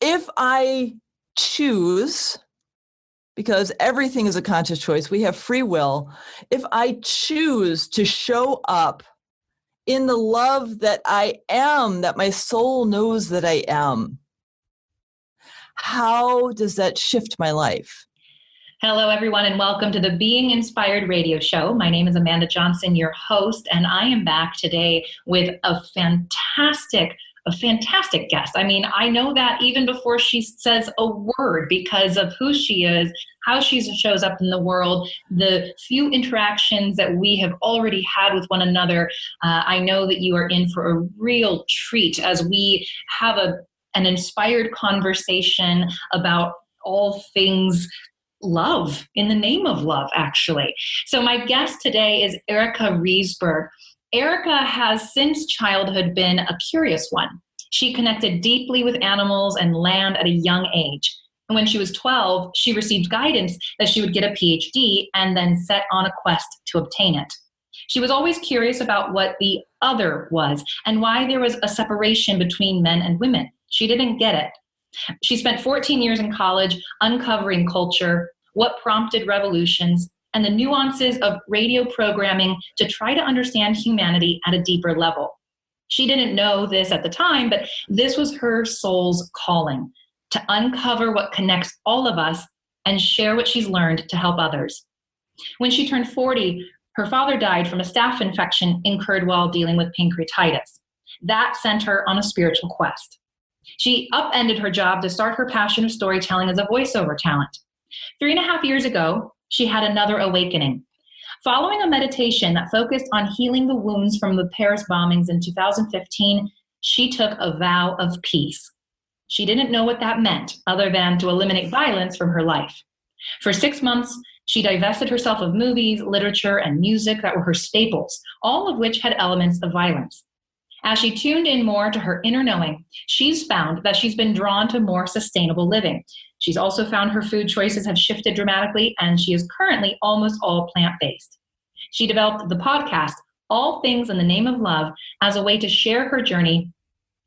if I choose, because everything is a conscious choice, we have free will. If I choose to show up in the love that I am, that my soul knows that I am, how does that shift my life? Hello, everyone, and welcome to the Being Inspired radio show. My name is Amanda Johnson, your host, and I am back today with a fantastic guest. I mean, I know that even before she says a word because of who she is, how she shows up in the world, the few interactions that we have already had with one another. I know that you are in for a real treat as we have an inspired conversation about all things love, in the name of love, actually. So my guest today is Erica Risberg. Erica has since childhood been a curious one. She connected deeply with animals and land at a young age. And when she was 12, she received guidance that she would get a Ph.D. and then set on a quest to obtain it. She was always curious about what the other was and why there was a separation between men and women. She didn't get it. She spent 14 years in college uncovering culture, what prompted revolutions, and the nuances of radio programming to try to understand humanity at a deeper level. She didn't know this at the time, but this was her soul's calling, to uncover what connects all of us and share what she's learned to help others. When she turned 40, her father died from a staph infection incurred while dealing with pancreatitis. That sent her on a spiritual quest. She upended her job to start her passion of storytelling as a voiceover talent. 3.5 years ago, she had another awakening. Following a meditation that focused on healing the wounds from the Paris bombings in 2015, she took a vow of peace. She didn't know what that meant, other than to eliminate violence from her life. For 6 months, she divested herself of movies, literature, and music that were her staples, all of which had elements of violence. As she tuned in more to her inner knowing, she's found that she's been drawn to more sustainable living. She's also found her food choices have shifted dramatically, and she is currently almost all plant-based. She developed the podcast, All Things in the Name of Love, as a way to share her journey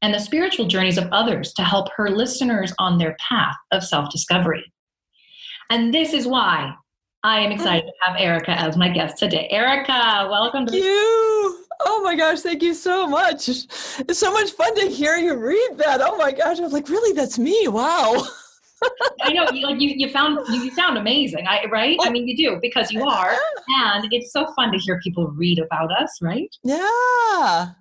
and the spiritual journeys of others to help her listeners on their path of self-discovery. And this is why I am excited to have Erica as my guest today. Erica, welcome to the show. Oh my gosh, thank you so much. It's so much fun to hear you read that. Oh my gosh, I was like, really, that's me? Wow. I know, you sound amazing, right? I mean, you do, because you are, and it's so fun to hear people read about us, right? Yeah,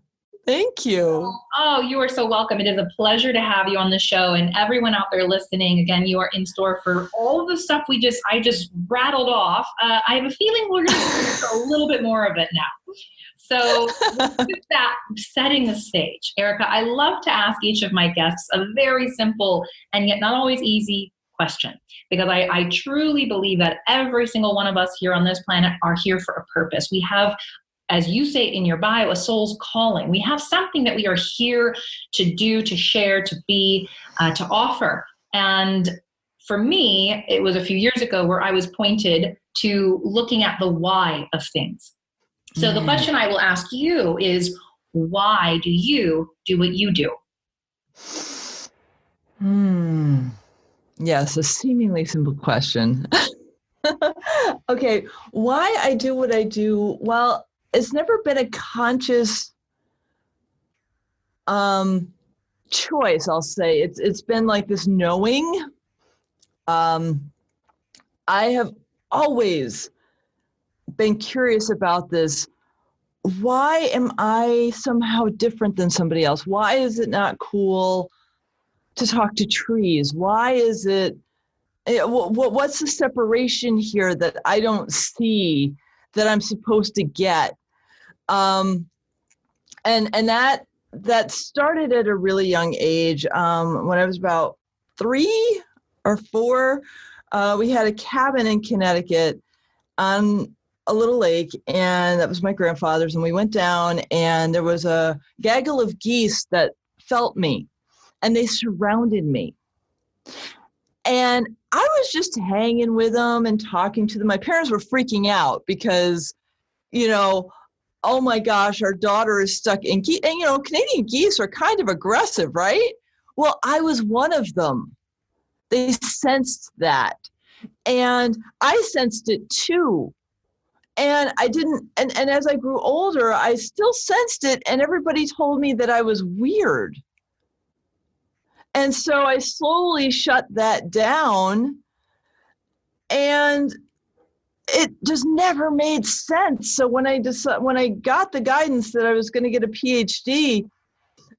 thank you. Oh, you are so welcome. It is a pleasure to have you on the show, and everyone out there listening, again, you are in store for all the stuff I just rattled off. I have a feeling we're going to do a little bit more of it now. So with that, setting the stage, Erica, I love to ask each of my guests a very simple and yet not always easy question, because I truly believe that every single one of us here on this planet are here for a purpose. We have, as you say in your bio, a soul's calling. We have something that we are here to do, to share, to be, to offer. And for me, it was a few years ago where I was pointed to looking at the why of things. So the question I will ask you is, why do you do what you do? Yes, a seemingly simple question. Okay, why I do what I do? Well, it's never been a conscious choice, I'll say. It's been like this knowing. I have always been curious about this. Why am I somehow different than somebody else? Why is it not cool to talk to trees? Why is it, what's the separation here that I don't see that I'm supposed to get? And that started at a really young age. When I was about 3 or 4, we had a cabin in Connecticut on a little lake, and that was my grandfather's, and we went down, and there was a gaggle of geese that felt me, and they surrounded me. And I was just hanging with them and talking to them. My parents were freaking out because, oh my gosh, our daughter is stuck in geese. And, Canadian geese are kind of aggressive, right? Well, I was one of them. They sensed that. And I sensed it too. And I didn't, and as I grew older, I still sensed it, and everybody told me that I was weird. And so I slowly shut that down, and it just never made sense. So when I got the guidance that I was going to get a Ph.D.,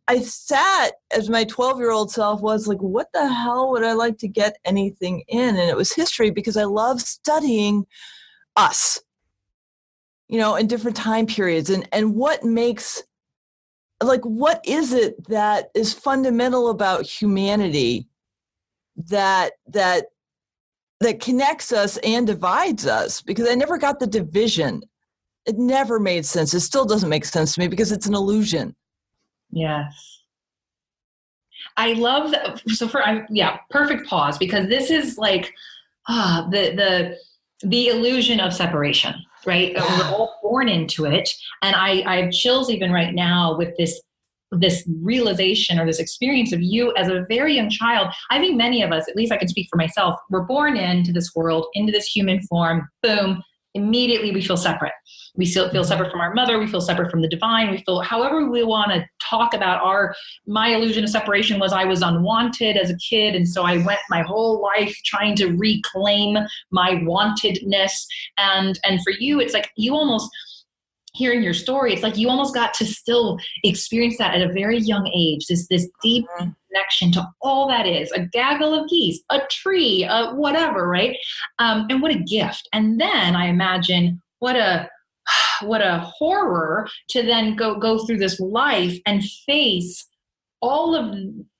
I sat as my 12-year-old self was like, what the hell would I like to get anything in? And it was history, because I love studying us, in different time periods, and what makes, like, what is it that is fundamental about humanity that connects us and divides us? Because I never got the division. It never made sense. It still doesn't make sense to me, because it's an illusion. Yes. I love that. So perfect pause, because this is like the illusion of separation, right? Yeah. We're all born into it. And I have chills even right now with this realization or this experience of you as a very young child. I think many of us, at least I can speak for myself, we're born into this world, into this human form, boom, immediately we feel separate. We still feel separate from our mother. We feel separate from the divine. We feel however we want to talk about my illusion of separation was I was unwanted as a kid. And so I went my whole life trying to reclaim my wantedness. And for you, it's like you almost, hearing your story, it's like you almost got to still experience that at a very young age, this deep connection to all that is, a gaggle of geese, a tree, whatever, right? And what a gift. And then I imagine what a horror to then go through this life and face all of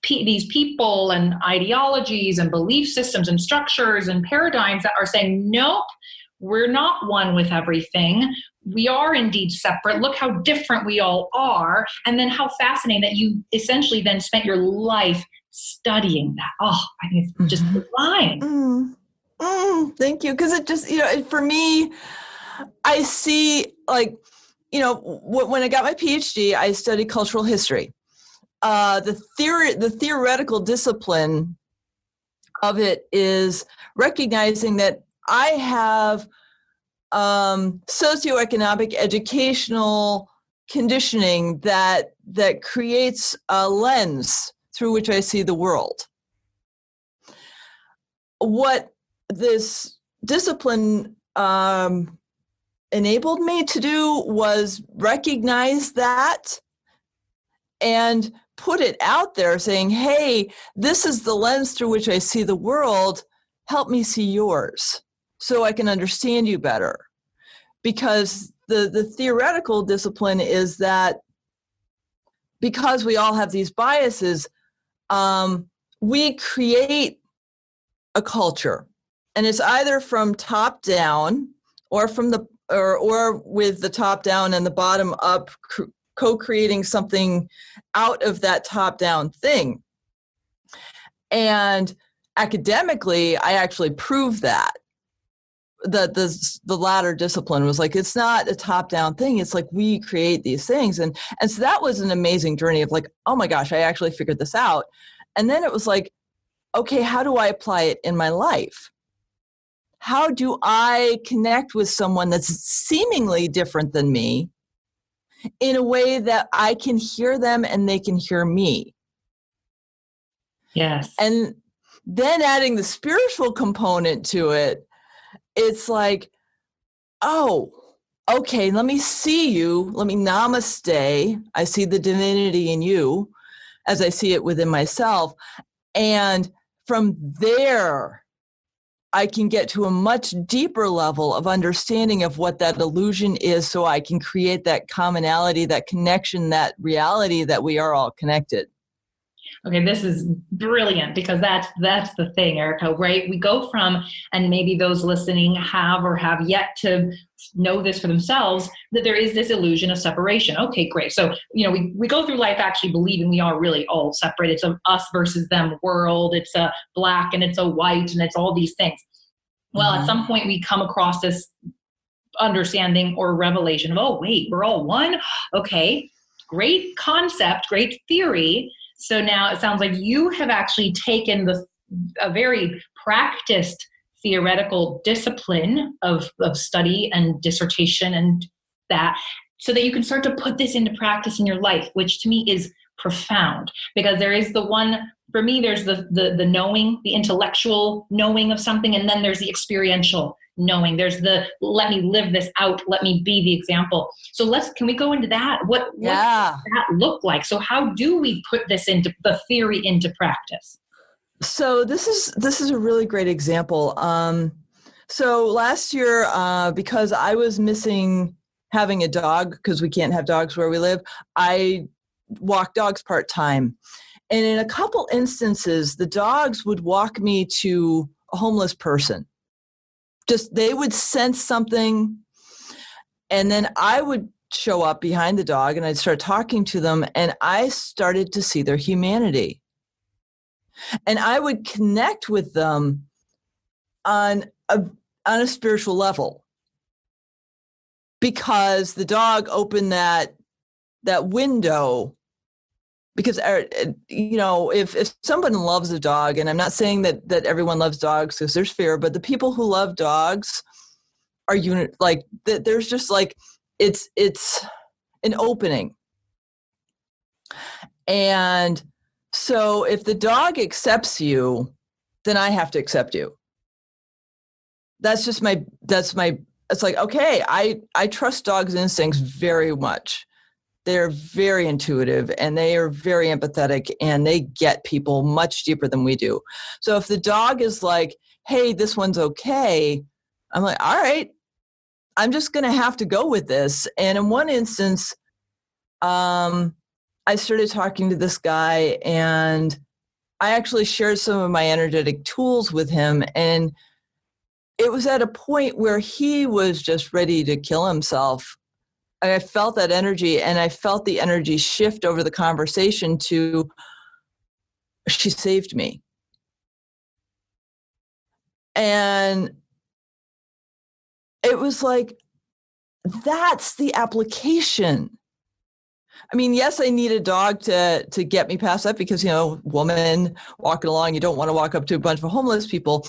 these people and ideologies and belief systems and structures and paradigms that are saying, nope, we're not one with everything. We are indeed separate. Look how different we all are. And then how fascinating that you essentially then spent your life studying that. Oh, I think it's just divine. Thank you. Because it just, for me, I see, like, when I got my PhD, I studied cultural history. The theoretical discipline of it is recognizing that I have socioeconomic, educational conditioning that creates a lens through which I see the world. What this discipline enabled me to do was recognize that and put it out there, saying, hey, this is the lens through which I see the world. Help me see yours so I can understand you better. Because the theoretical discipline is that because we all have these biases, we create a culture, and it's either from top down or from or with the top down and the bottom up co-creating something out of that top down thing. And academically, I actually proved that. The latter discipline was like, it's not a top down thing. It's like we create these things. And so that was an amazing journey of like, oh my gosh, I actually figured this out. And then it was like, okay, how do I apply it in my life? How do I connect with someone that's seemingly different than me in a way that I can hear them and they can hear me? Yes. And then adding the spiritual component to it, it's like, oh, okay, let me see you. Let me namaste. I see the divinity in you as I see it within myself. And from there, I can get to a much deeper level of understanding of what that illusion is, so I can create that commonality, that connection, that reality that we are all connected. Okay, this is brilliant, because that's the thing, Erica, right? We go from, and maybe those listening have or have yet to know this for themselves, that there is this illusion of separation. Okay, great. So, we go through life actually believing we are really all separate. It's a us versus them world. It's a black and it's a white and it's all these things. Well, at some point we come across this understanding or revelation of, oh, wait, we're all one? Okay, great concept, great theory. So now it sounds like you have actually taken a very practiced theoretical discipline of study and dissertation and that, so that you can start to put this into practice in your life, which to me is profound, because there is for me, there's the knowing, the intellectual knowing of something, and then there's the experiential knowing. There's let me live this out, let me be the example. So can we go into that? What does that look like? So how do we put this into the theory into practice? So this is a really great example. So last year, because I was missing having a dog, because we can't have dogs where we live, I walked dogs part-time. And in a couple instances, the dogs would walk me to a homeless person. Just, they would sense something, and then I would show up behind the dog and I'd start talking to them, and I started to see their humanity. And I would connect with them on a spiritual level, because the dog opened that window. Because, if someone loves a dog, and I'm not saying that everyone loves dogs because there's fear, but the people who love dogs are there's just it's an opening. And so if the dog accepts you, then I have to accept you. It's like, okay, I trust dogs' instincts very much. They're very intuitive, and they are very empathetic, and they get people much deeper than we do. So if the dog is like, hey, this one's okay, I'm like, all right, I'm just going to have to go with this. And in one instance, I started talking to this guy, and I actually shared some of my energetic tools with him. And it was at a point where he was just ready to kill himself. I felt that energy, and I felt the energy shift over the conversation to, she saved me. And it was like, that's the application. I mean, yes, I need a dog to get me past that, because, woman walking along, you don't want to walk up to a bunch of homeless people.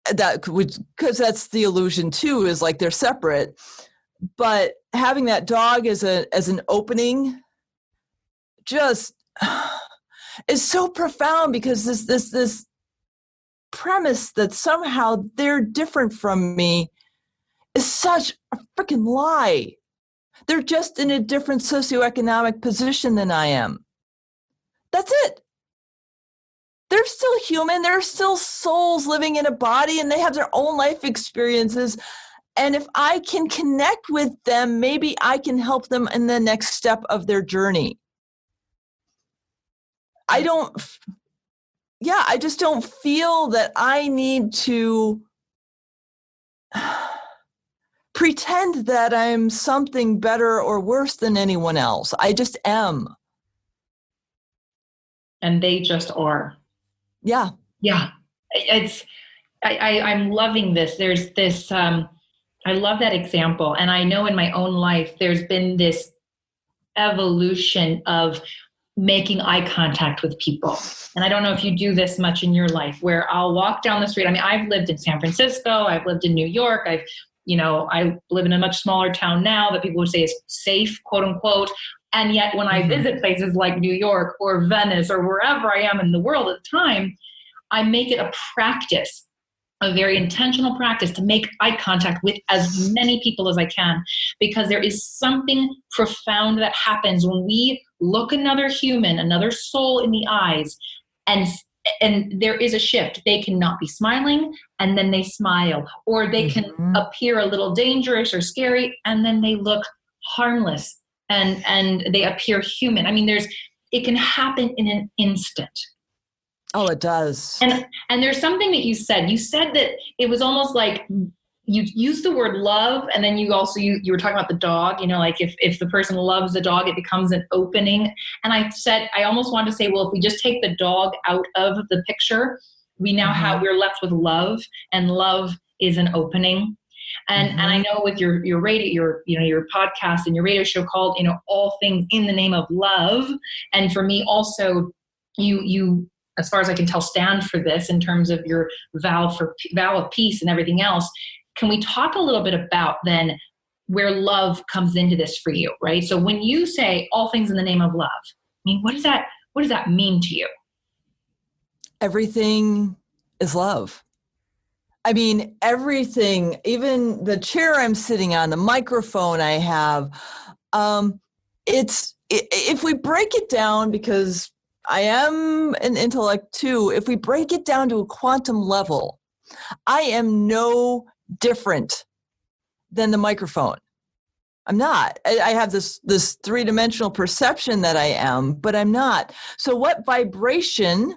Because that's the illusion too, is like they're separate. But having that dog as an opening just is so profound, because this premise that somehow they're different from me is such a freaking lie. They're just in a different socioeconomic position than I am. That's it. They're still human. They're still souls living in a body, and they have their own life experiences. And if I can connect with them, maybe I can help them in the next step of their journey. I just don't feel that I need to pretend that I'm something better or worse than anyone else. I just am. And they just are. Yeah. Yeah. I'm loving this. There's this, I love that example. And I know in my own life, there's been this evolution of making eye contact with people. And I don't know if you do this much in your life, where I'll walk down the street. I mean, I've lived in San Francisco. I've lived in New York. I live in a much smaller town now that people would say is safe, quote unquote. And yet when I visit places like New York or Venice or wherever I am in the world at the time, I make it a practice, a very intentional practice, to make eye contact with as many people as I can, because there is something profound that happens when we look another human, another soul in the eyes, and there is a shift. They cannot be smiling, and then they smile, or they can appear a little dangerous or scary, and then they look harmless, and they appear human. I mean, it can happen in an instant. Oh, it does. And there's something that you said that it was almost like you used the word love, and then you were talking about the dog, like if the person loves the dog, it becomes an opening. And I almost wanted to say, well, if we just take the dog out of the picture, we now we're left with love, and love is an opening. And I know with your radio, your podcast and your radio show called, All Things in the Name of Love. And for me also, you as far as I can tell, stand for this in terms of your vow of peace and everything else. Can we talk a little bit about then where love comes into this for you, right? So when you say all things in the name of love, I mean, what does that mean to you? Everything is love. I mean, everything, even the chair I'm sitting on, the microphone I have, if we break it down, because I am an intellect too, if we break it down to a quantum level, I am no different than the microphone. I'm not. I have this three-dimensional perception that I am, but I'm not. So what vibration,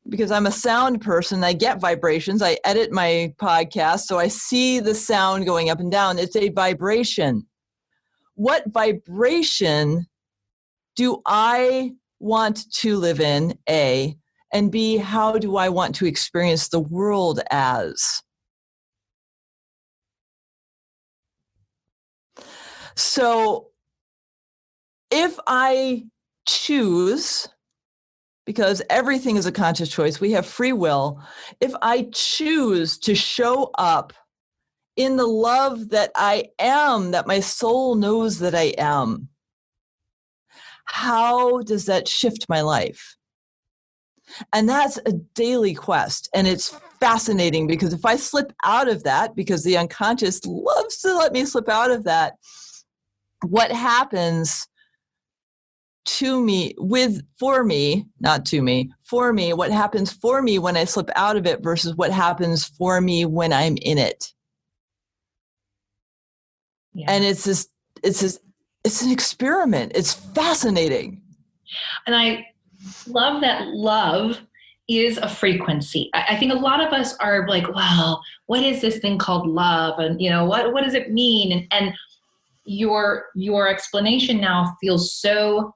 because I'm a sound person, I get vibrations. I edit my podcast, so I see the sound going up and down. It's a vibration. What vibration do I want to live in, A, and B, how do I want to experience the world as? So if I choose, because everything is a conscious choice, we have free will, if I choose to show up in the love that I am, that my soul knows that I am, how does that shift my life? And that's a daily quest. And it's fascinating because if I slip out of that, because the unconscious loves to let me slip out of that, what happens to me, for me, what happens for me when I slip out of it versus what happens for me when I'm in it. Yeah. And it's an experiment. It's fascinating. And I love that love is a frequency. I think a lot of us are like, well, what is this thing called love? And, what does it mean? And your explanation now feels so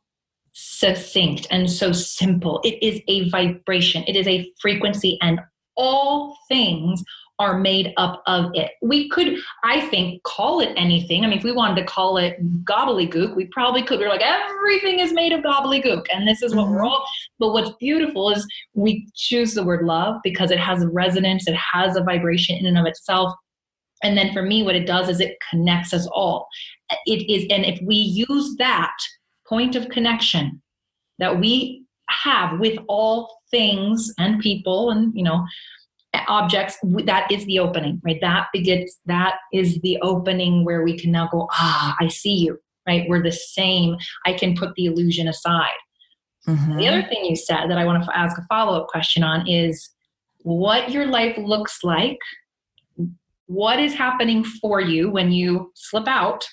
succinct and so simple. It is a vibration. It is a frequency, and all things are made up of it. We could, I think, call it anything. I mean, if we wanted to call it gobbledygook, we probably could. We're like, everything is made of gobbledygook, and this is what we're all. But what's beautiful is we choose the word love because it has a resonance, it has a vibration in and of itself. And then for me, what it does is it connects us all. It is, and if we use that point of connection that we have with all things and people and, objects, that is the opening, right? That is the opening where we can now go, I see you, right? We're the same. I can put the illusion aside. Mm-hmm. The other thing you said that I want to ask a follow-up question on is what your life looks like. What is happening for you when you slip out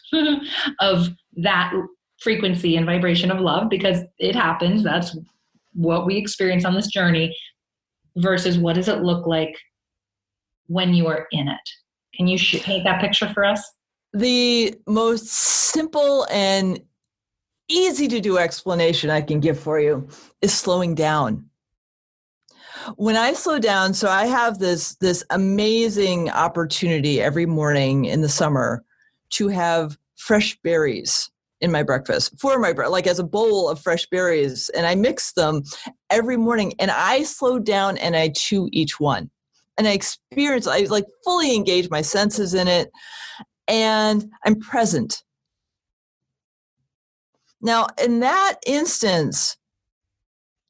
of that frequency and vibration of love? Because it happens. That's what we experience on this journey. Versus what does it look like when you are in it? Can you paint that picture for us? The most simple and easy to do explanation I can give for you is slowing down. When I slow down, so I have this amazing opportunity every morning in the summer to have fresh berries in my breakfast like as a bowl of fresh berries. And I mix them every morning and I slow down and I chew each one. And I like fully engage my senses in it and I'm present. Now, in that instance,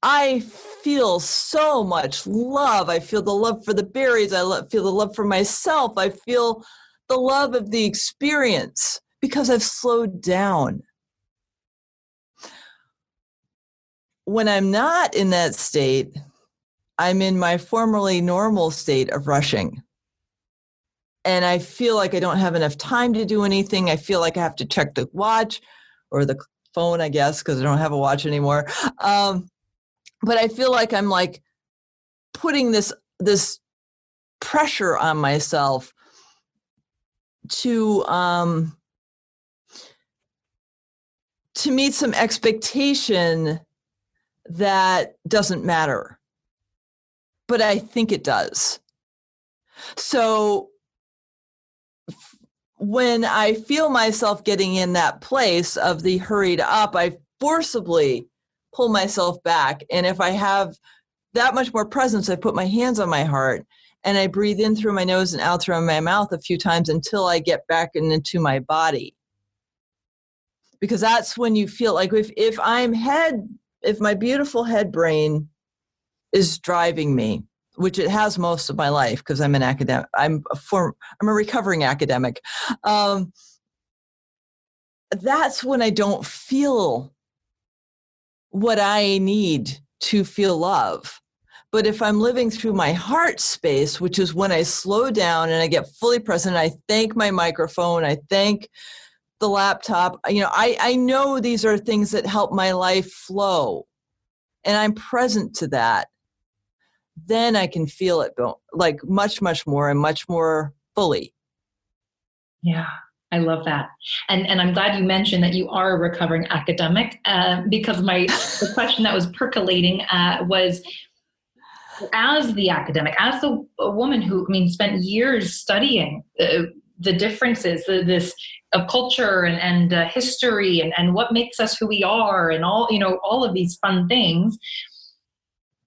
I feel so much love. I feel the love for the berries. Feel the love for myself. I feel the love of the experience because I've slowed down. When I'm not in that state, I'm in my formerly normal state of rushing. And I feel like I don't have enough time to do anything. I feel like I have to check the watch or the phone, I guess, because I don't have a watch anymore. But I feel like I'm like putting this pressure on myself to meet some expectation that doesn't matter. But I think it does. So when I feel myself getting in that place of the hurried up, I forcibly pull myself back. And if I have that much more presence, I put my hands on my heart and I breathe in through my nose and out through my mouth a few times until I get back into my body. Because that's when you feel like if my beautiful head brain is driving me, which it has most of my life because I'm an academic, I'm a recovering academic. That's when I don't feel what I need to feel love. But if I'm living through my heart space, which is when I slow down and I get fully present, I thank my microphone, I thank the laptop, I know these are things that help my life flow, and I'm present to that, then I can feel it like much, much more and much more fully. Yeah, I love that. And I'm glad you mentioned that you are a recovering academic, because the question that was percolating was, as the academic, as a woman who, spent years studying the differences, this of culture and history and what makes us who we are and all of these fun things.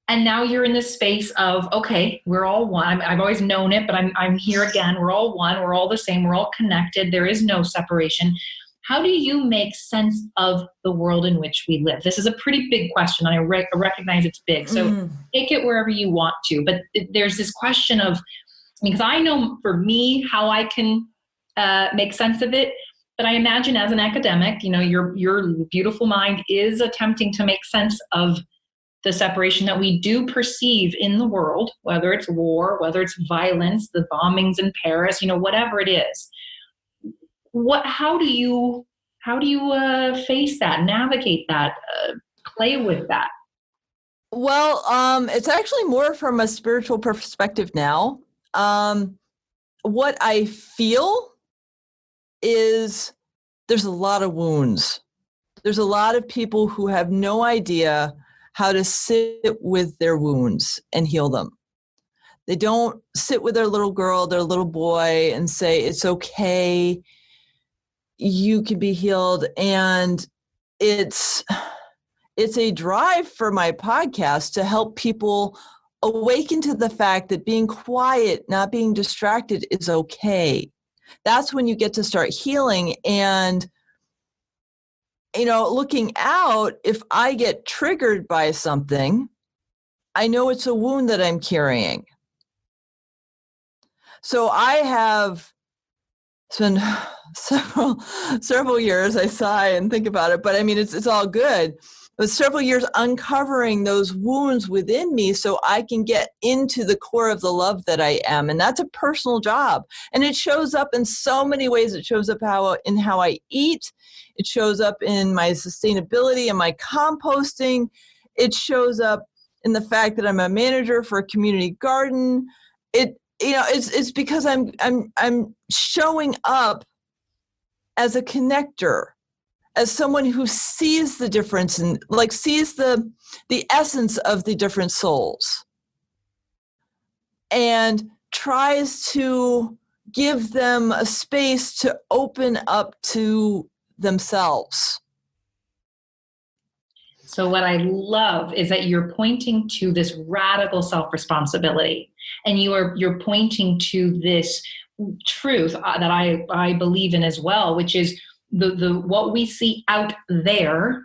And now you're in this space of, okay, we're all one. I've always known it, but I'm here again. We're all one. We're all the same. We're all connected. There is no separation. How do you make sense of the world in which we live? This is a pretty big question. I recognize it's big. So take it wherever you want to. But there's this question of, because I know for me how I can make sense of it. But I imagine as an academic, your beautiful mind is attempting to make sense of the separation that we do perceive in the world, whether it's war, whether it's violence, the bombings in Paris, whatever it is. How do you face that, navigate that, play with that? Well, it's actually more from a spiritual perspective now. What I feel is there's a lot of wounds. There's a lot of people who have no idea how to sit with their wounds and heal them. They don't sit with their little girl, their little boy, and say, it's okay, you can be healed. And it's a drive for my podcast to help people awaken to the fact that being quiet, not being distracted is okay. That's when you get to start healing. And looking out, if I get triggered by something, I know it's a wound that I'm carrying. So I have spent several years, I sigh and think about it, but it's all good. But several years uncovering those wounds within me so I can get into the core of the love that I am. And that's a personal job. And it shows up in so many ways. It shows up in how I eat. It shows up in my sustainability and my composting. It shows up in the fact that I'm a manager for a community garden. It's because I'm showing up as a connector, as someone who sees the difference and sees the essence of the different souls and tries to give them a space to open up to themselves. So what I love is that you're pointing to this radical self-responsibility, and you're pointing to this truth that I believe in as well, which is the what we see out there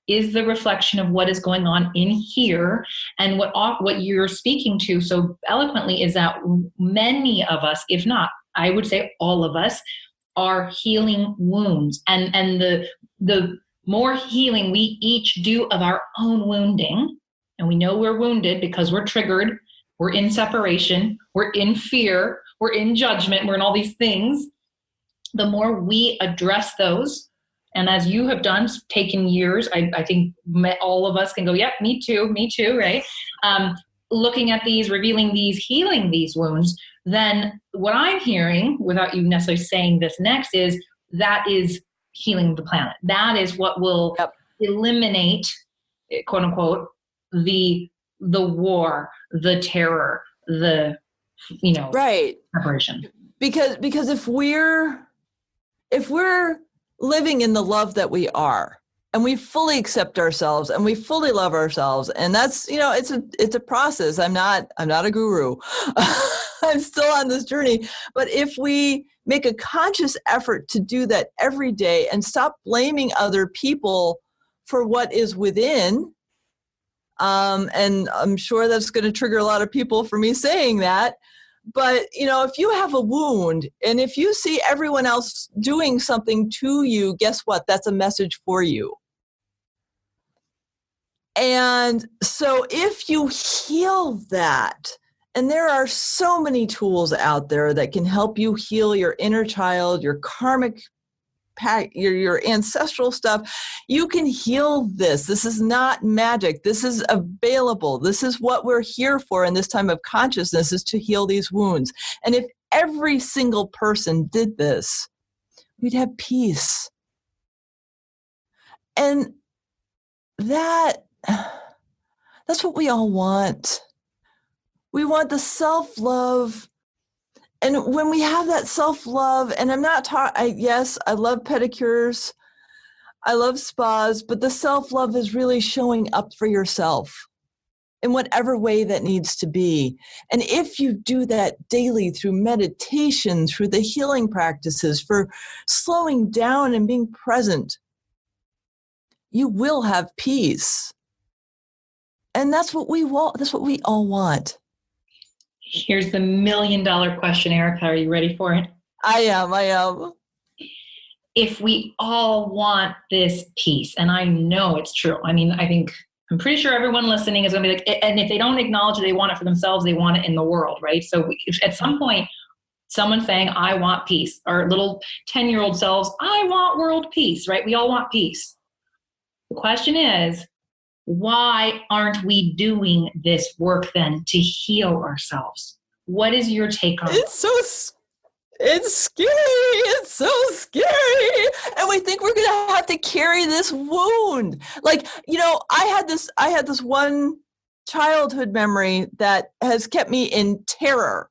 is the reflection of what is going on in here. And what you're speaking to so eloquently is that many of us, if not, I would say all of us, are healing wounds. And the more healing we each do of our own wounding, and we know we're wounded because we're triggered, we're in separation, we're in fear, we're in judgment, we're in all these things, the more we address those, and as you have done, taken years, I think all of us can go, yep, me too, right? Looking at these, revealing these, healing these wounds, then what I'm hearing, without you necessarily saying this next, is that is healing the planet. That is what will eliminate, quote unquote, the war, the terror, the right, separation. Because if we're if we're living in the love that we are, and we fully accept ourselves and we fully love ourselves, and that's, it's a process. I'm not a guru. I'm still on this journey. But if we make a conscious effort to do that every day and stop blaming other people for what is within, and I'm sure that's going to trigger a lot of people for me saying that. But, if you have a wound and if you see everyone else doing something to you, guess what? That's a message for you. And so if you heal that, and there are so many tools out there that can help you heal your inner child, your karmic, your ancestral stuff, you can heal this. This is not magic. This is available. This is what we're here for in this time of consciousness, is to heal these wounds. And if every single person did this, we'd have peace. And that's what we all want. We want the self-love. And when we have that self-love, and I'm not talking, yes, I love pedicures, I love spas, but the self-love is really showing up for yourself in whatever way that needs to be. And if you do that daily through meditation, through the healing practices, for slowing down and being present, you will have peace. And that's what we want. That's what we all want. Here's the $1 million question, Erica. Are you ready for it? I am. If we all want this peace, and I know it's true. I mean, I'm pretty sure everyone listening is going to be like, and if they don't acknowledge they want it for themselves, they want it in the world, right? So at some point, someone saying, I want peace, our little 10-year-old selves, I want world peace, right? We all want peace. The question is, why aren't we doing this work then to heal ourselves? What is your take on it? It's scary. It's so scary. And we think we're going to have to carry this wound. Like, I had this one childhood memory that has kept me in terror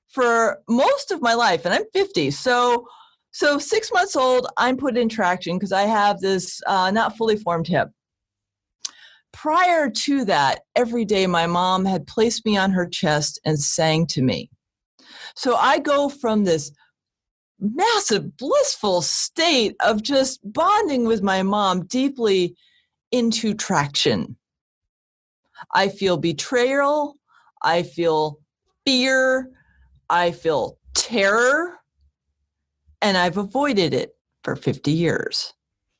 for most of my life. And I'm 50. So 6 months old, I'm put in traction because I have this not fully formed hip. Prior to that, every day my mom had placed me on her chest and sang to me. So I go from this massive, blissful state of just bonding with my mom deeply into traction. I feel betrayal. I feel fear. I feel terror. And I've avoided it for 50 years.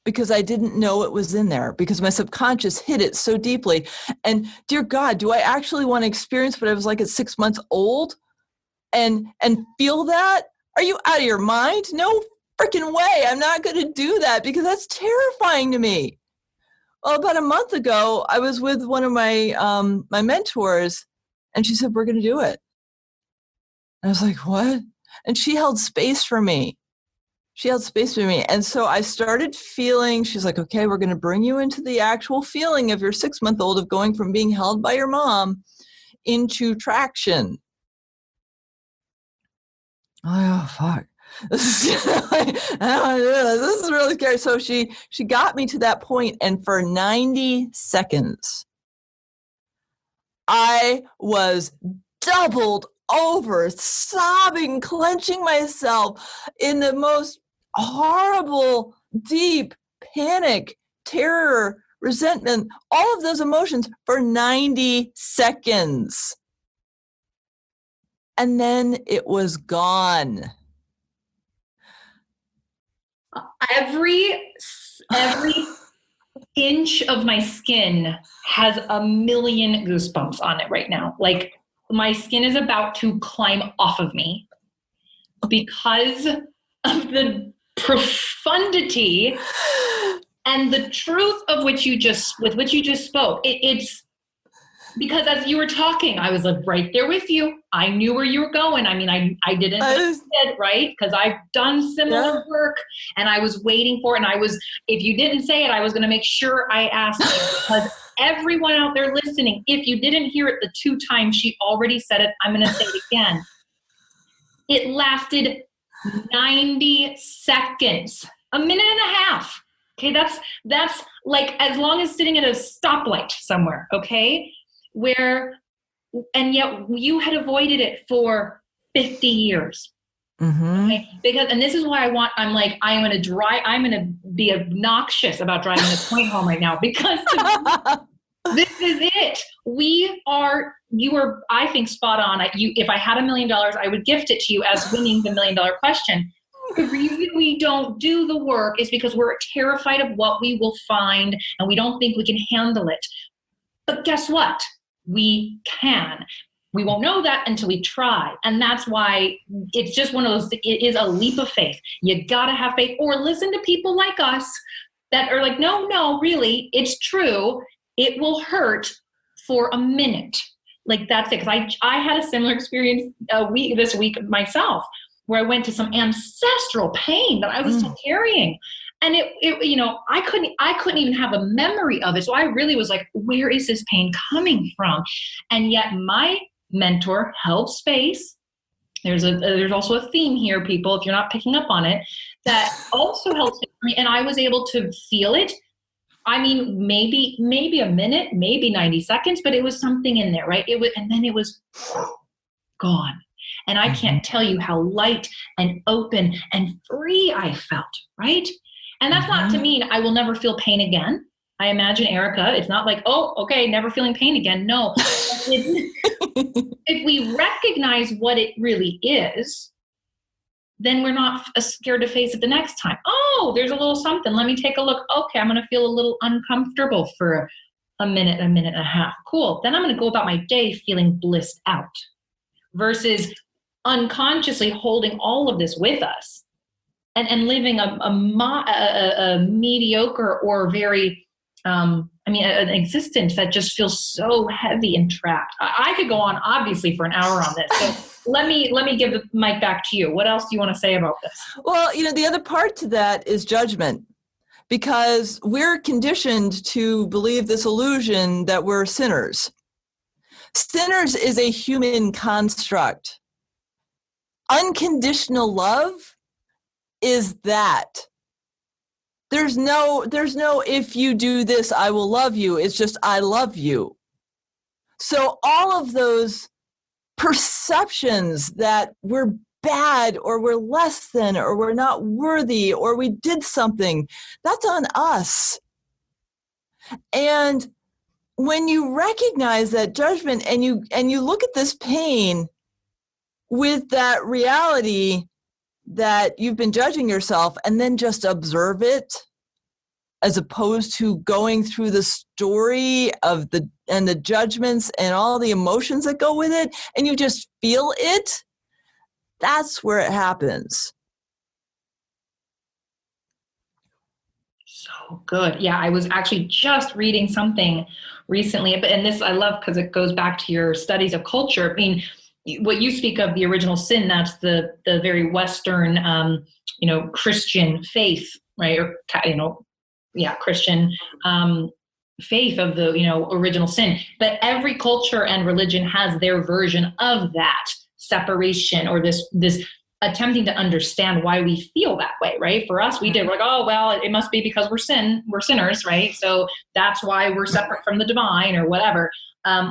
Because I didn't know it was in there, because my subconscious hid it so deeply. And dear God, do I actually want to experience what I was like at 6 months old and feel that? Are you out of your mind? No freaking way. I'm not going to do that because that's terrifying to me. Well, about a month ago, I was with one of my my mentors, and she said, we're going to do it. And I was like, what? And she held space for me. And so I started feeling, she's like, okay, we're going to bring you into the actual feeling of your 6-month-old of going from being held by your mom into traction. Oh, fuck. This is really scary. So she got me to that point, and for 90 seconds, I was doubled over, sobbing, clenching myself in the most horrible, deep panic, terror, resentment, all of those emotions for 90 seconds. And then it was gone. Every inch of my skin has a million goosebumps on it right now. Like, my skin is about to climb off of me because of the profundity and the truth of which you just spoke. It's because as you were talking, I was like right there with you. I knew where you were going. I mean, I didn't understand, right? Because I've done similar work, and I was waiting for it. And if you didn't say it, I was going to make sure I asked you, because everyone out there listening, if you didn't hear it the 2 times she already said it, I'm going to say it again. It lasted 90 seconds, a minute and a half. Okay, that's like as long as sitting at a stoplight somewhere, okay? And yet you had avoided it for 50 years. Mm-hmm. Okay? Because, and this is why I'm going to be obnoxious about driving the point home right now, because this is it. You are, I think, spot on. If I had $1 million, I would gift it to you as winning the $1 million question. The reason we don't do the work is because we're terrified of what we will find and we don't think we can handle it. But guess what? We can. We won't know that until we try. And that's why it's just one of those, it is a leap of faith. You got to have faith, or listen to people like us that are like, no, really, it's true. It will hurt for a minute. Like that's it. Because I had a similar experience this week myself, where I went to some ancestral pain that I was still carrying. And it I couldn't even have a memory of it. So I really was like, where is this pain coming from? And yet my mentor held space. There's also a theme here, people, if you're not picking up on it, that also held space for me. And I was able to feel it. I mean, maybe a minute, maybe 90 seconds, but it was something in there, right? And then it was gone. And I can't tell you how light and open and free I felt, right? And that's not to mean I will never feel pain again. I imagine, Erica, it's not like, oh, okay, never feeling pain again. No. If we recognize what it really is, then we're not scared to face it the next time. Oh, there's a little something. Let me take a look. Okay, I'm going to feel a little uncomfortable for a minute and a half. Cool. Then I'm going to go about my day feeling blissed out, versus unconsciously holding all of this with us and living a mediocre or very, an existence that just feels so heavy and trapped. I could go on obviously for an hour on this. So let me give the mic back to you. What else do you want to say about this? Well, the other part to that is judgment, because we're conditioned to believe this illusion that we're sinners. Sinners is a human construct. Unconditional love is that. There's no if you do this, I will love you. It's just I love you. So all of those perceptions that we're bad or we're less than or we're not worthy or we did something, that's on us. And when you recognize that judgment and you look at this pain with that reality that you've been judging yourself, and then just observe it, as opposed to going through the story of the judgments and all the emotions that go with it, and you just feel it, that's where it happens. So good. Yeah, I was actually just reading something recently, and this I love because it goes back to your studies of culture. I mean, what you speak of, the original sin, that's the very Western, Christian faith, right? Or, Christian faith of the, original sin. But every culture and religion has their version of that separation, or this attempting to understand why we feel that way, right? For us, we did like, oh, well, it must be because we're sinners, right? So that's why we're separate from the divine or whatever.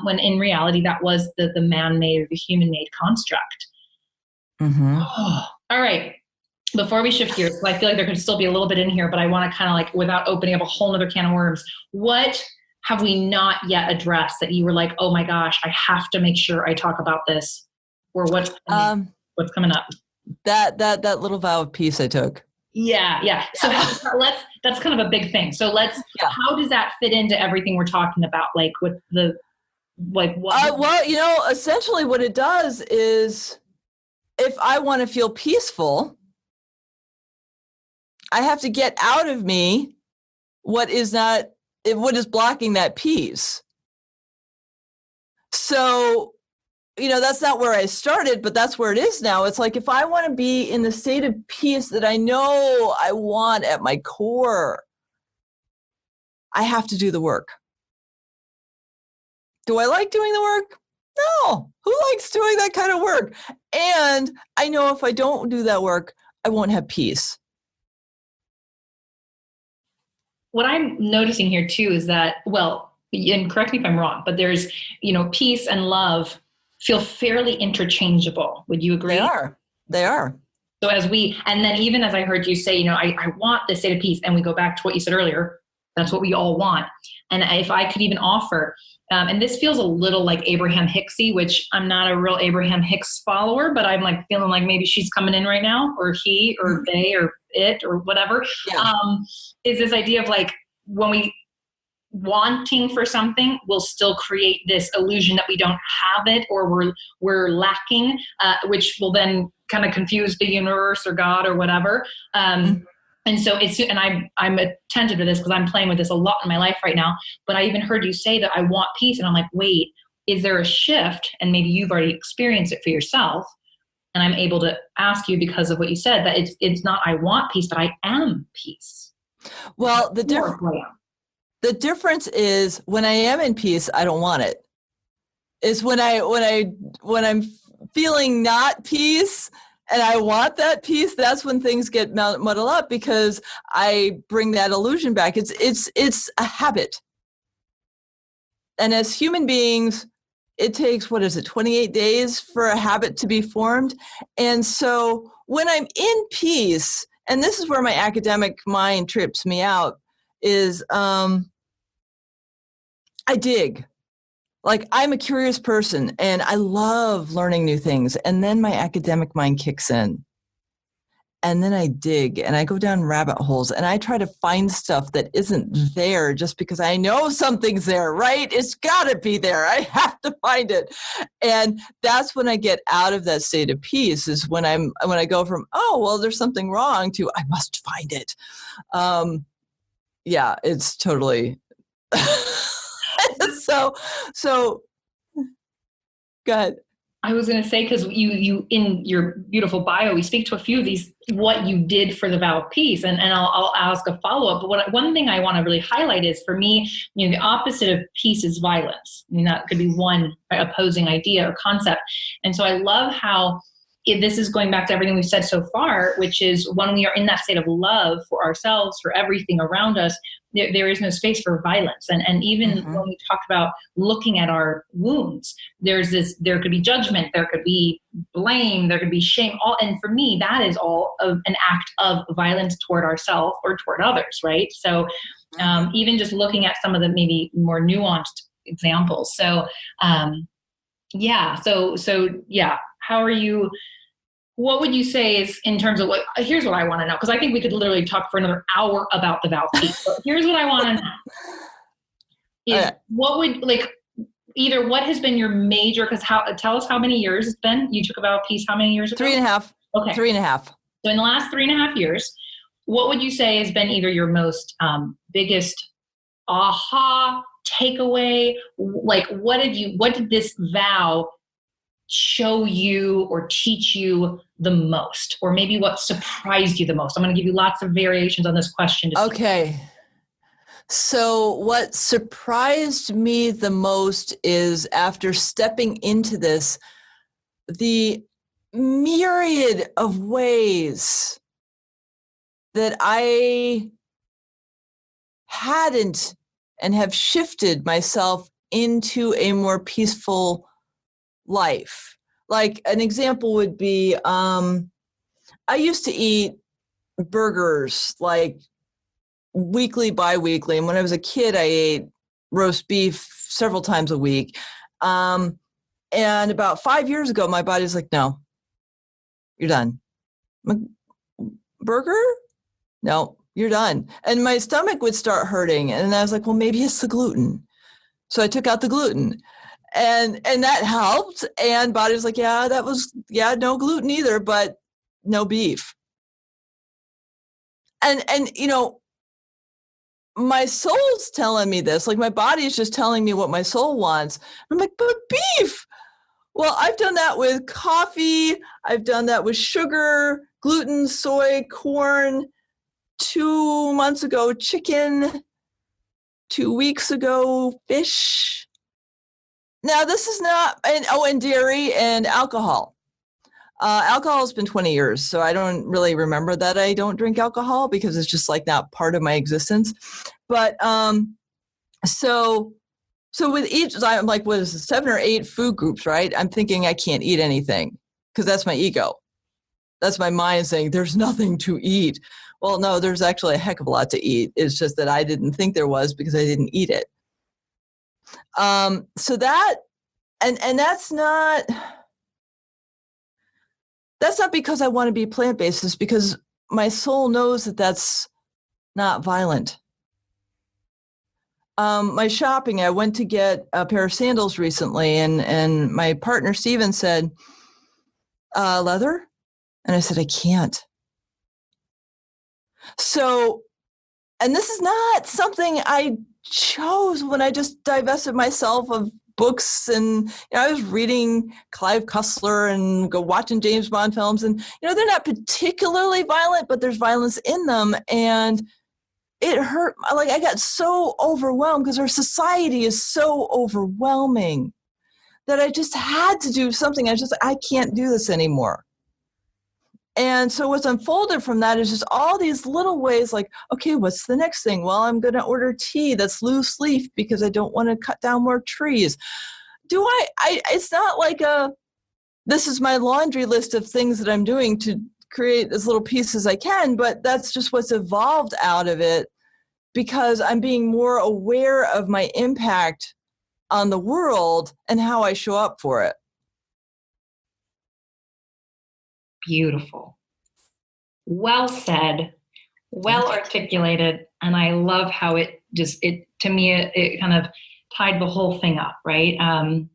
When in reality, that was the man-made or the human-made construct. Oh, all right. Before we shift gears, I feel like there could still be a little bit in here, but I want to kind of like, without opening up a whole other can of worms, what have we not yet addressed that you were like, oh my gosh, I have to make sure I talk about this, or what's coming up? That little vow of peace I took. Yeah. So that's kind of a big thing. So how does that fit into everything we're talking about? Like with the, like what? Well, essentially what it does is, if I want to feel peaceful, I have to get out of me what is blocking that peace. So, that's not where I started, but that's where it is now. It's like, if I want to be in the state of peace that I know I want at my core, I have to do the work. Do I like doing the work? No. Who likes doing that kind of work? And I know if I don't do that work, I won't have peace. What I'm noticing here too is that, well, and correct me if I'm wrong, but there's, peace and love feel fairly interchangeable. Would you agree? They are. So and then even as I heard you say, I want this state of peace, and we go back to what you said earlier, that's what we all want. And if I could even offer, and this feels a little like Abraham Hicksy, which I'm not a real Abraham Hicks follower, but I'm like feeling like maybe she's coming in right now, or he, or they, or it, or whatever. Yeah. Is this idea of like, when we wanting for something will still create this illusion that we don't have it, or we're lacking, which will then kind of confuse the universe or God or whatever. And so I'm attentive to this because I'm playing with this a lot in my life right now. But I even heard you say that I want peace, and I'm like, wait, is there a shift? And maybe you've already experienced it for yourself. And I'm able to ask you, because of what you said, that it's not I want peace, but I am peace. Well, the difference is when I am in peace, I don't want it. It's when I'm feeling not peace and I want that peace, that's when things get muddled up, because I bring that illusion back. It's a habit. And as human beings, it takes, 28 days for a habit to be formed. And so when I'm in peace, and this is where my academic mind trips me out, is I dig. Like, I'm a curious person and I love learning new things. And then my academic mind kicks in. And then I dig and I go down rabbit holes and I try to find stuff that isn't there just because I know something's there, right? It's got to be there. I have to find it. And that's when I get out of that state of peace, is when I go from, oh, well, there's something wrong, to I must find it. Yeah, it's totally... So go ahead. I was going to say, because you in your beautiful bio, we speak to a few of these, what you did for the vow of peace, and I'll ask a follow-up. But one thing I want to really highlight is, for me, the opposite of peace is violence. I mean, that could be one opposing idea or concept. And so I love how this is going back to everything we've said so far, which is when we are in that state of love for ourselves, for everything around us, there is no space for violence. And even when we talk about looking at our wounds, there could be judgment, there could be blame, there could be shame. And for me, that is all of an act of violence toward ourselves or toward others, right? So even just looking at some of the maybe more nuanced examples. So how are you? What would you say is, in terms of here's what I want to know, because I think we could literally talk for another hour about the vow of peace. But here's what I want to know is what would, either what has been your major, because tell us how many years it's been. You took a vow of peace how many years ago? 3.5. Okay. 3.5. So in the last 3.5 years, what would you say has been either your most biggest aha takeaway? What did this vow show you or teach you the most, or maybe what surprised you the most? I'm going to give you lots of variations on this question. Okay. So what surprised me the most is, after stepping into this, the myriad of ways that I hadn't and have shifted myself into a more peaceful life. Like, an example would be, I used to eat burgers like weekly, bi-weekly. And when I was a kid, I ate roast beef several times a week. And about 5 years ago, my body's like, no, you're done. Burger? No, you're done. And my stomach would start hurting. And I was like, well, maybe it's the gluten. So I took out the gluten. And that helped. And body was like, no gluten either, but no beef. And my soul's telling me this, like my body is just telling me what my soul wants. I'm like, but beef. Well, I've done that with coffee. I've done that with sugar, gluten, soy, corn. 2 months ago, chicken. 2 weeks ago, fish. Now, this is not, and dairy and alcohol. Alcohol has been 20 years, so I don't really remember that I don't drink alcohol because it's just like not part of my existence. But so with each, I'm like, what is it, 7 or 8 food groups, right? I'm thinking I can't eat anything because that's my ego. That's my mind saying there's nothing to eat. Well, no, there's actually a heck of a lot to eat. It's just that I didn't think there was because I didn't eat it. So that, and that's not because I want to be plant-based. It's because my soul knows that that's not violent. My shopping, I went to get a pair of sandals recently, and my partner, Steven, said, leather? And I said, I can't. So, and this is not something I chose when I just divested myself of books, and I was reading Clive Cussler and watching James Bond films, and they're not particularly violent, but there's violence in them, and it hurt. Like, I got so overwhelmed because our society is so overwhelming that I just had to do something. I can't do this anymore. And so what's unfolded from that is just all these little ways, like, okay, what's the next thing? Well, I'm going to order tea that's loose leaf because I don't want to cut down more trees. It's not like this is my laundry list of things that I'm doing to create as little piece as I can, but that's just what's evolved out of it because I'm being more aware of my impact on the world and how I show up for it. Beautiful. Well said, well articulated. And I love how it to me, it kind of tied the whole thing up, right? And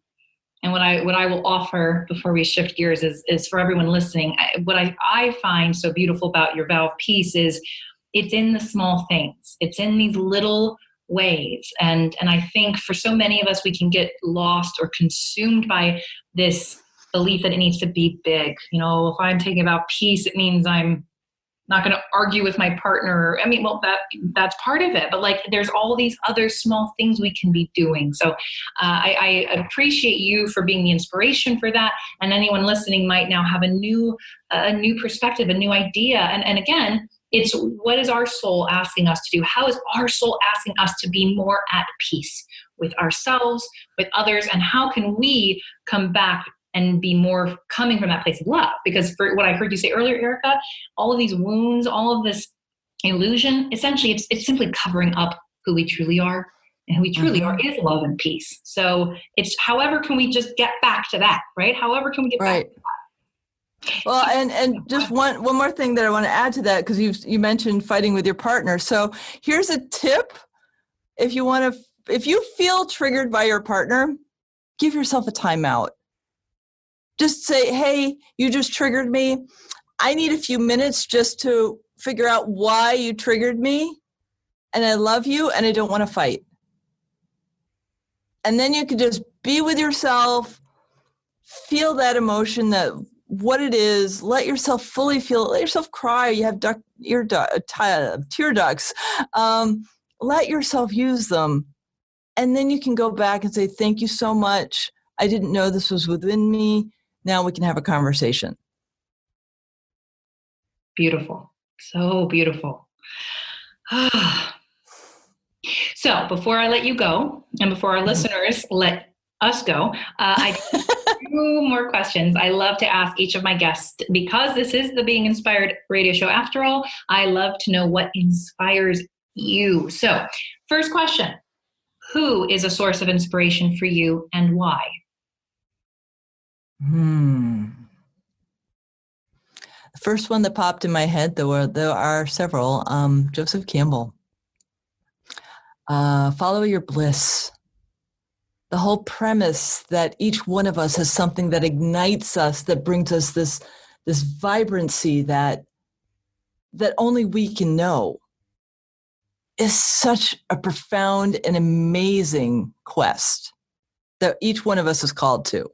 what I will offer before we shift gears is for everyone listening, what I find so beautiful about your vow of peace is it's in the small things. It's in these little ways. And I think for so many of us, we can get lost or consumed by this belief that it needs to be big. If I'm taking about peace, it means I'm not going to argue with my partner. I mean, well, that's part of it, but like there's all these other small things we can be doing. So I appreciate you for being the inspiration for that. And anyone listening might now have a new perspective, a new idea. And again, it's what is our soul asking us to do? How is our soul asking us to be more at peace with ourselves, with others? And how can we come back and be more coming from that place of love? Because for what I heard you say earlier, Erica, all of these wounds, all of this illusion, essentially it's simply covering up who we truly are. And who we truly are is love and peace. So it's however can we just get back to that, right? However can we get back to that? Well, and just one more thing that I want to add to that, because you mentioned fighting with your partner. So here's a tip. If you feel triggered by your partner, give yourself a timeout. Just say, hey, you just triggered me. I need a few minutes just to figure out why you triggered me. And I love you and I don't want to fight. And then you can just be with yourself, feel that emotion, that what it is, let yourself fully feel it, let yourself cry. You have tear ducts. Let yourself use them. And then you can go back and say, thank you so much. I didn't know this was within me. Now we can have a conversation. Beautiful. So beautiful. So before I let you go, and before our listeners let us go, I have 2 more questions I love to ask each of my guests, because this is the Being Inspired radio show. After all, I love to know what inspires you. So first question, who is a source of inspiration for you and why? The first one that popped in my head, there are several, Joseph Campbell. Follow your bliss. The whole premise that each one of us has something that ignites us, that brings us this vibrancy that only we can know, is such a profound and amazing quest that each one of us is called to.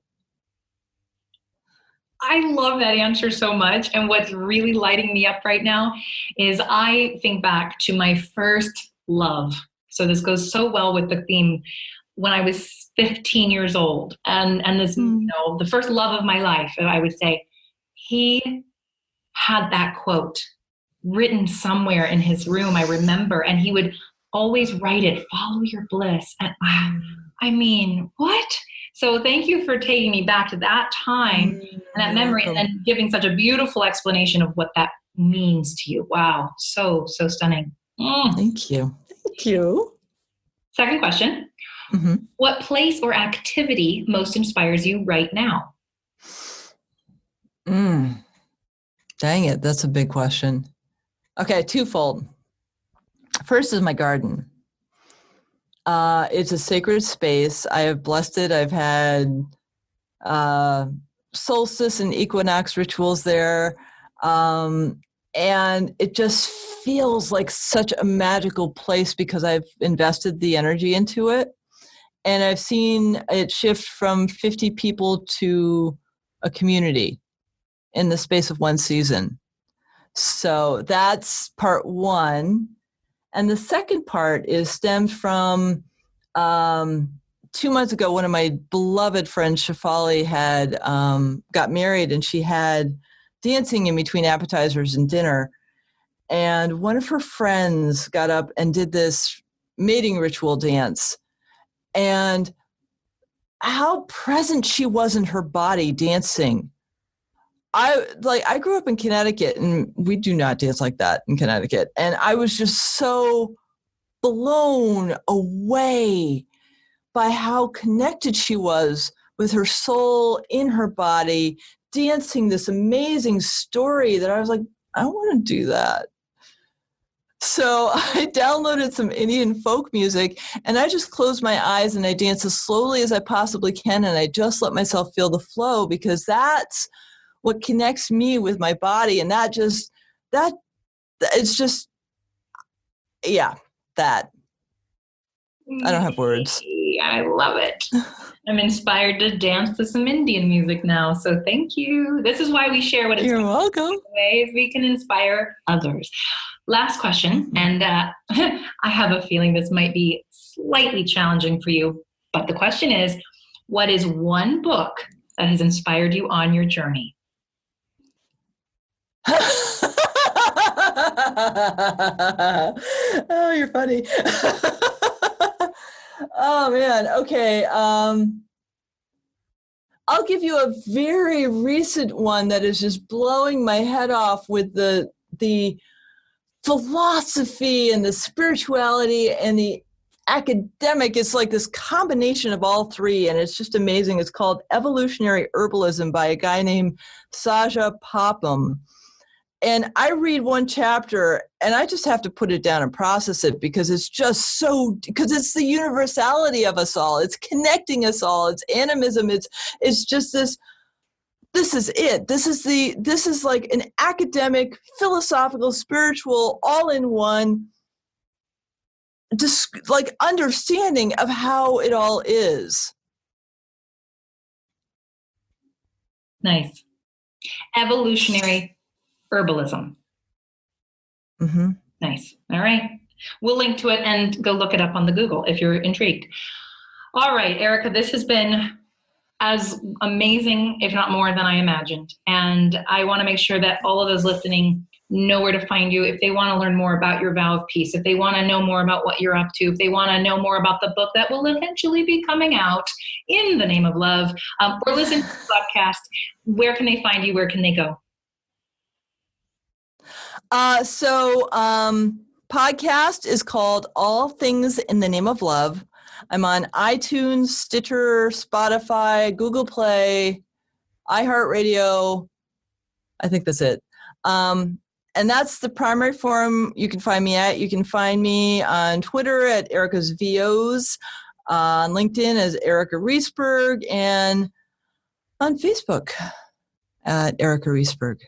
I love that answer so much. And what's really lighting me up right now is I think back to my first love. So this goes so well with the theme. When I was 15 years old, and this, the first love of my life, I would say, he had that quote written somewhere in his room, I remember, and he would always write it, follow your bliss. And I mean, what? So thank you for taking me back to that time and that memory, and then giving such a beautiful explanation of what that means to you. Wow. So stunning. Thank you. Thank you. Second question. What place or activity most inspires you right now? Dang it. That's a big question. Okay. Twofold. First is my garden. It's a sacred space. I have blessed it. I've had solstice and equinox rituals there. And it just feels like such a magical place because I've invested the energy into it. And I've seen it shift from 50 people to a community in the space of one season. So that's part one. And the second part is stemmed from 2 months ago, one of my beloved friends, Shafali, had got married, and she had dancing in between appetizers and dinner. And one of her friends got up and did this mating ritual dance. And how present she was in her body dancing. I grew up in Connecticut, and we do not dance like that in Connecticut. And I was just so blown away by how connected she was with her soul in her body, dancing this amazing story that I was like, I want to do that. So I downloaded some Indian folk music, and I just closed my eyes and I dance as slowly as I possibly can, and I just let myself feel the flow, because that's what connects me with my body. And that it's just, yeah, that. I don't have words. I love it. I'm inspired to dance to some Indian music now. So thank you. This is why we share what it's You're welcome. Ways we can inspire others. Last question. And I have a feeling this might be slightly challenging for you. But the question is, what is one book that has inspired you on your journey? Oh, you're funny. Oh man. Okay. I'll give you a very recent one that is just blowing my head off with the philosophy and the spirituality and the academic. It's like this combination of all three, and it's just amazing. It's called Evolutionary Herbalism by a guy named Saja Popham. And I read one chapter and I just have to put it down and process it, because it's just because it's the universality of us all. It's connecting us all. It's animism. It's just this is it. This is like an academic, philosophical, spiritual, all in one, just like understanding of how it all is. Nice. Evolutionary Herbalism. Mm-hmm. Nice. All right. We'll link to it and go look it up on the Google if you're intrigued. All right, Erica, this has been as amazing, if not more, than I imagined. And I want to make sure that all of those listening know where to find you if they want to learn more about your vow of peace, if they want to know more about what you're up to, if they want to know more about the book that will eventually be coming out, In the Name of Love, or listen to the podcast. Where can they find you? Where can they go? Podcast is called All Things in the Name of Love. I'm on iTunes, Stitcher, Spotify, Google Play, iHeartRadio. I think that's it. And that's the primary forum you can find me at. You can find me on Twitter at Erica's VOs, on LinkedIn as Erica Risberg, and on Facebook at Erica Risberg.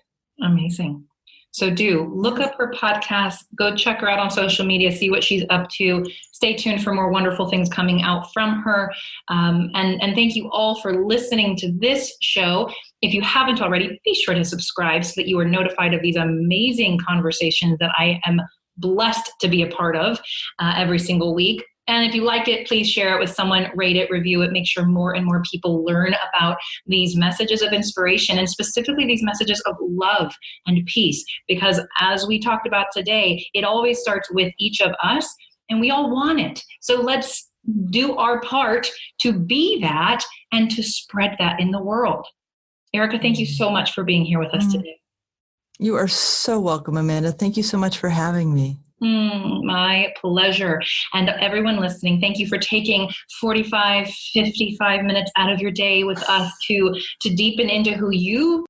Amazing. So do look up her podcast, go check her out on social media, see what she's up to. Stay tuned for more wonderful things coming out from her. And thank you all for listening to this show. If you haven't already, be sure to subscribe so that you are notified of these amazing conversations that I am blessed to be a part of every single week. And if you like it, please share it with someone, rate it, review it, make sure more and more people learn about these messages of inspiration and specifically these messages of love and peace. Because as we talked about today, it always starts with each of us and we all want it. So let's do our part to be that and to spread that in the world. Erica, thank you so much for being here with us today. You are so welcome, Amanda. Thank you so much for having me. My pleasure. And everyone listening, thank you for taking 45, 55 minutes out of your day with us to deepen into who you